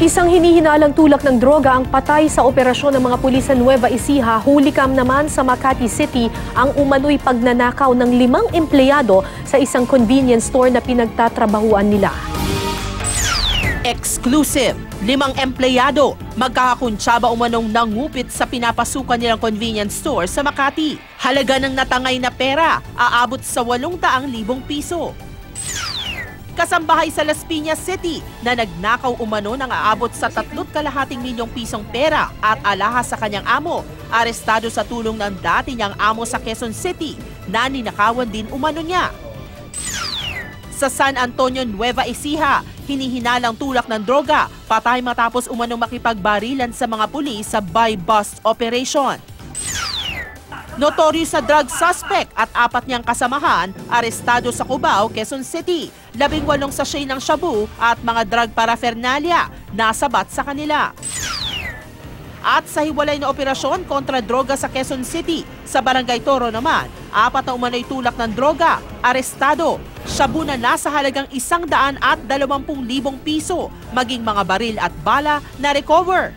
Isang hinihinalang tulak ng droga ang patay sa operasyon ng mga pulis sa Nueva Ecija. Hulikam naman sa Makati City ang umano'y pagnanakaw ng 5 empleyado sa isang convenience store na pinagtatrabahuan nila. Exclusive! 5 empleyado magkakakuntsaba umanong nangupit sa pinapasukan nilang convenience store sa Makati. Halaga ng natangay na pera aabot sa 800,000 piso. Kasambahay sa Las Piñas City na nagnakaw umano ng aabot sa 3.2 milyong pisong pera at alahas sa kanyang amo. Arestado sa tulong ng dati niyang amo sa Quezon City na ninakawan din umano niya. Sa San Antonio, Nueva Ecija, hinihinalang tulak ng droga, patay matapos umano makipagbarilan sa mga pulis sa buy-bust operation. Notorious na drug suspect at 4 niyang kasamahan, arestado sa Cubao, Quezon City. 18 sachet ng shabu at mga drug paraphernalia nasabat sa kanila. At sa hiwalay na operasyon kontra droga sa Quezon City, sa Barangay Toro naman, 4 na umano'y tulak ng droga, arestado. Shabu na nasa halagang 120,000 piso, maging mga baril at bala na recover.